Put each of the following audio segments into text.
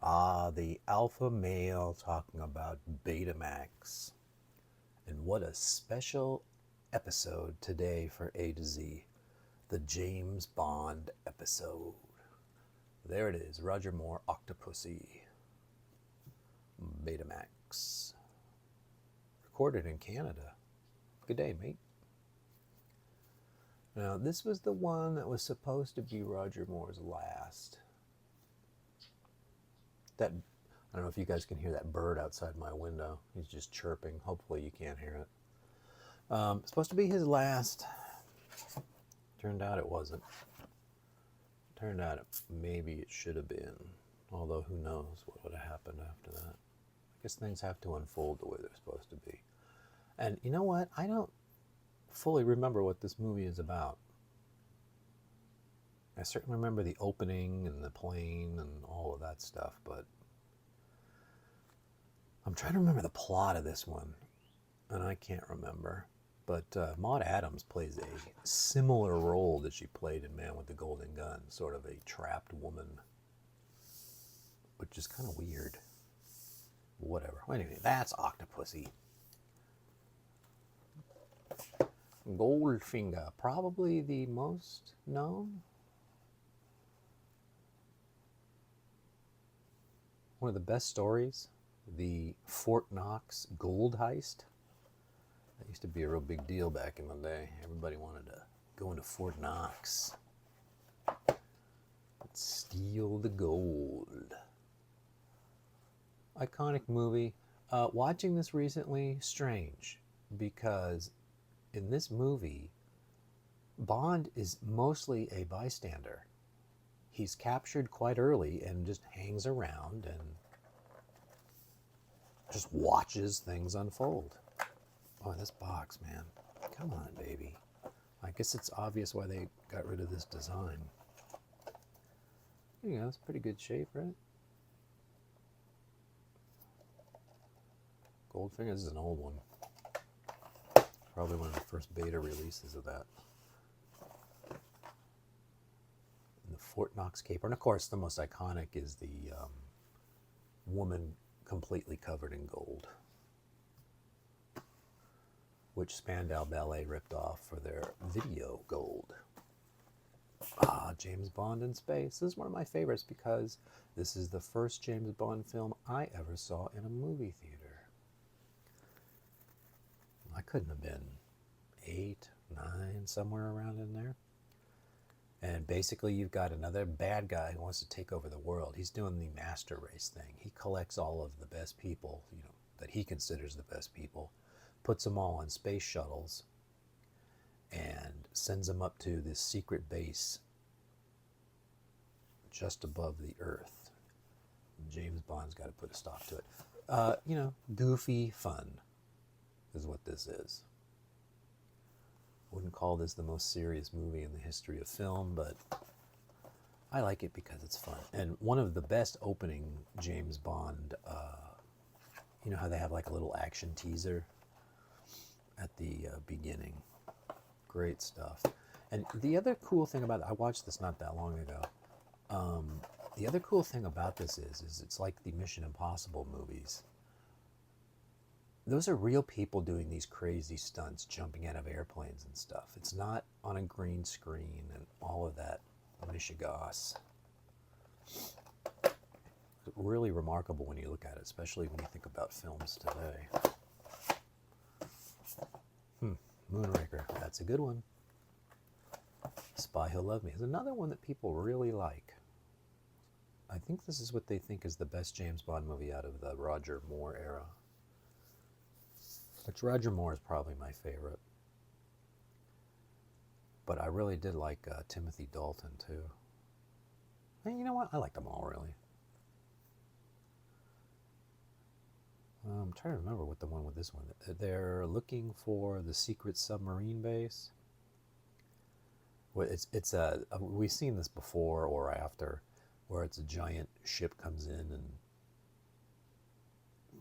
Ah, the alpha male talking about Betamax. And what a special episode today for A to Z. The James Bond episode. There it is, Roger Moore, Octopussy. Betamax. Recorded in Canada. Good day, mate. Now, this was the one that was supposed to be Roger Moore's last. That I don't know if you guys can hear that bird outside my window. He's just chirping. Hopefully you can't hear it. Supposed to be his last. Turned out it wasn't. Turned out maybe it should have been. Although who knows what would have happened after that. I guess things have to unfold the way they're supposed to be. And you know what? I don't fully remember what this movie is about. I certainly remember the opening and the plane and all of that stuff, but I'm trying to remember the plot of this one, and I can't remember. But Maud Adams plays a similar role that she played in Man with the Golden Gun, sort of a trapped woman, which is kind of weird. Whatever. Anyway, that's Octopussy. Goldfinger, probably the most known. One of the best stories, the Fort Knox gold heist. That used to be a real big deal back in the day. Everybody wanted to go into Fort Knox and steal the gold. Iconic movie. Watching this recently, strange, because in this movie, Bond is mostly a bystander. He's captured quite early and just hangs around and just watches things unfold. Oh, this box, man. Come on, baby. I guess it's obvious why they got rid of this design. You know, it's pretty good shape, right? Goldfinger, this is an old one. Probably one of the first beta releases of that. The Fort Knox caper. And of course, the most iconic is the woman completely covered in gold, which Spandau Ballet ripped off for their video gold. Ah, James Bond in space. This is one of my favorites because this is the first James Bond film I ever saw in a movie theater. I couldn't have been 8, 9, somewhere around in there. And basically you've got another bad guy who wants to take over the world. He's doing the master race thing. He collects all of the best people, you know, that he considers the best people, puts them all on space shuttles, and sends them up to this secret base just above the Earth. And James Bond's got to put a stop to it. You know, goofy fun is what this is. Wouldn't call this the most serious movie in the history of film, but I like it because it's fun. And one of the best opening James Bond, you know how they have like a little action teaser at the beginning. Great stuff. And the other cool thing about it, I watched this not that long ago. The other cool thing about this is it's like the Mission Impossible movies. Those are real people doing these crazy stunts, jumping out of airplanes and stuff. It's not on a green screen and all of that mishigas. Really remarkable when you look at it, especially when you think about films today. Moonraker, that's a good one. Spy Who Loved Me is another one that people really like. I think this is what they think is the best James Bond movie out of the Roger Moore era. Which Roger Moore is probably my favorite. But I really did like Timothy Dalton too. And you know what? I like them all really. I'm trying to remember what the one with this one. They're looking for the secret submarine base. Well, it's a we've seen this before or after, where it's a giant ship comes in and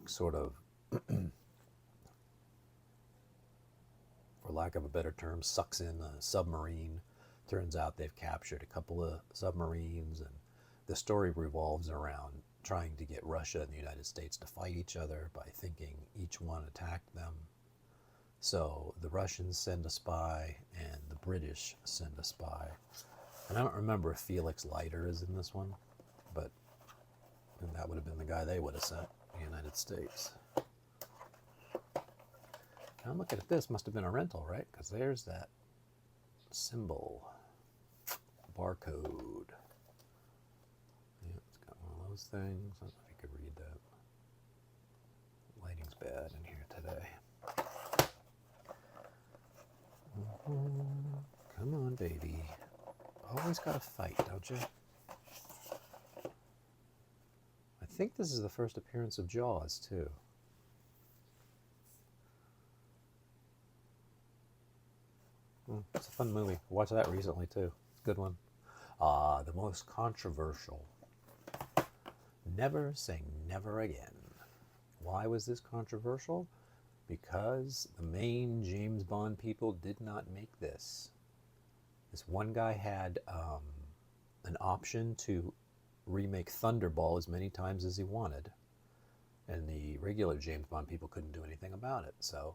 sort of for lack of a better term, sucks in a submarine. Turns out they've captured a couple of submarines, and the story revolves around trying to get Russia and the United States to fight each other by thinking each one attacked them. So the Russians send a spy and the British send a spy. And I don't remember if Felix Leiter is in this one, but that would have been the guy they would have sent, the United States. Now I'm looking at this, must have been a rental, right? Because there's that symbol, barcode. Yeah, it's got one of those things. I don't know if you could read that. Lighting's bad in here today. Come on, baby. Always gotta fight, don't you? I think this is the first appearance of Jaws, too. It's a fun movie. I watched that recently, too. It's a good one. The most controversial. Never Say Never Again. Why was this controversial? Because the main James Bond people did not make this. This one guy had an option to remake Thunderball as many times as he wanted, and the regular James Bond people couldn't do anything about it. So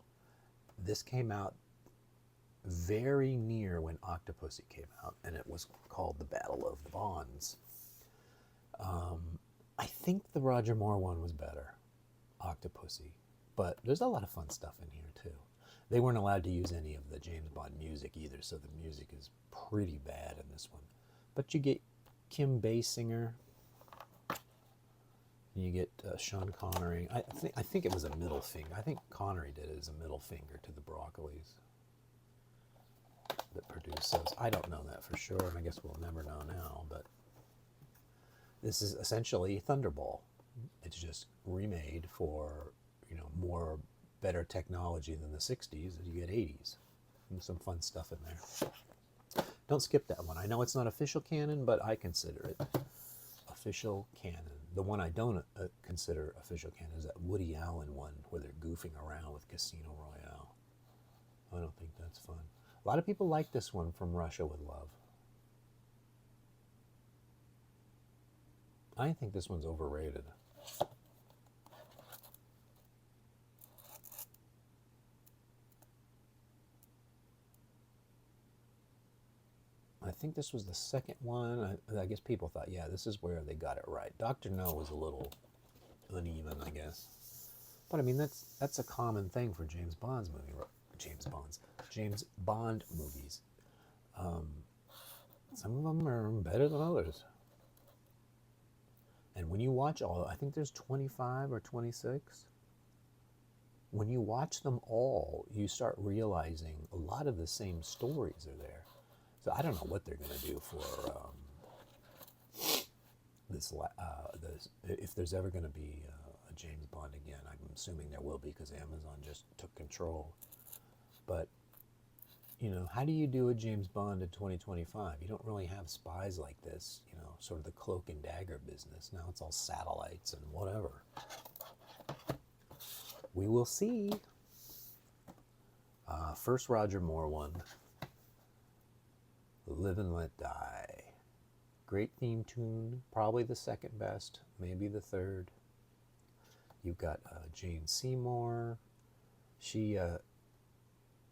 this came out very near when Octopussy came out, and it was called the Battle of the Bonds. I think the Roger Moore one was better, Octopussy, but there's a lot of fun stuff in here too. They weren't allowed to use any of the James Bond music either, so the music is pretty bad in this one. But you get Kim Basinger, you get Sean Connery. I think it was a middle finger. I think Connery did it as a middle finger to the Broccolis that produced those. I don't know that for sure, and I guess we'll never know now, but this is essentially Thunderball. It's just remade for, more better technology than the 60s. You get 80s. And some fun stuff in there. Don't skip that one. I know it's not official canon, but I consider it official canon. The one I don't consider official canon is that Woody Allen one where they're goofing around with Casino Royale. I don't think that's fun. A lot of people like this one, From Russia with Love. I think this one's overrated. I think this was the second one. I guess people thought, yeah, this is where they got it right. Dr. No was a little uneven, I guess. But I mean, that's a common thing for James Bond movies. Some of them are better than others. And when you watch I think there's 25 or 26. When you watch them all, you start realizing a lot of the same stories are there. So I don't know what they're going to do for this. If there's ever going to be a James Bond again, I'm assuming there will be because Amazon just took control. But how do you do a James Bond in 2025? You don't really have spies like this. Sort of the cloak and dagger business. Now it's all satellites and whatever. We will see. First Roger Moore one. Live and Let Die. Great theme tune, probably the second best, maybe the third. You've got Jane Seymour. She,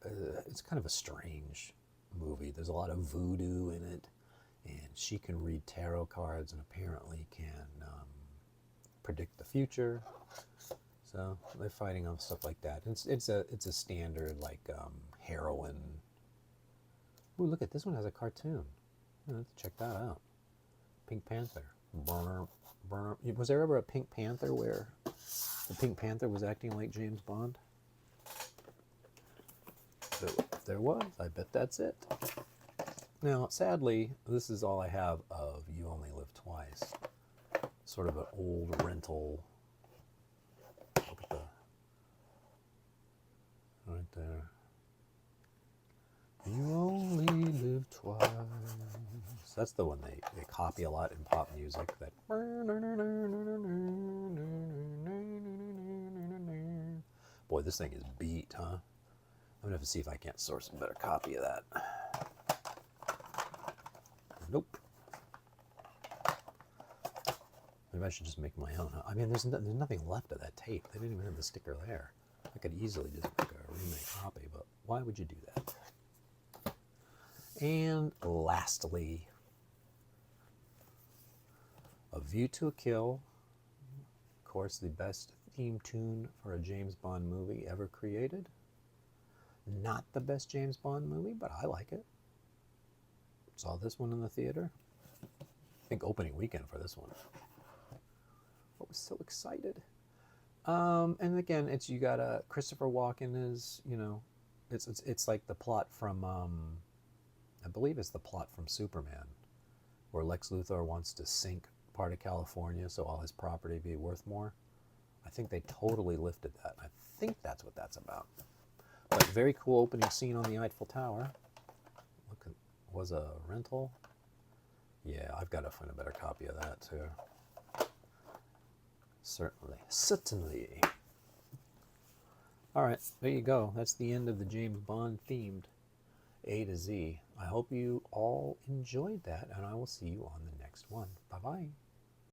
it's kind of a strange movie. There's a lot of voodoo in it, and she can read tarot cards and apparently can predict the future. So they're fighting on stuff like that. It's a standard like heroine. Ooh, look at this one has a cartoon. Let's check that out. Pink Panther. Burr, burr. Was there ever a Pink Panther where the Pink Panther was acting like James Bond? So if there was, I bet that's it. Now, sadly, this is all I have of You Only Live Twice. Sort of an old rental. Look at right there. You only live twice. That's the one they copy a lot in pop music. That. Boy, this thing is beat, huh? I'm gonna have to see if I can't source a better copy of that. Nope. Maybe I should just make my own. I mean, there's nothing left of that tape. They didn't even have the sticker there. I could easily just make a remake copy, but why would you do that? And lastly, A View to a Kill. Of course, the best theme tune for a James Bond movie ever created. Not the best James Bond movie, but I like it. Saw this one in the theater. I think opening weekend for this one. I was so excited. And again, it's you got Christopher Walken is, you know, it's like the plot from I believe it's the plot from Superman, where Lex Luthor wants to sink part of California so all his property be worth more. I think they totally lifted that. I think that's what that's about. But very cool opening scene on the Eiffel Tower. Look, it was a rental. Yeah, I've got to find a better copy of that too. Certainly. Certainly. All right, there you go. That's the end of the James Bond themed A to Z. I hope you all enjoyed that, and I will see you on the next one. Bye-bye.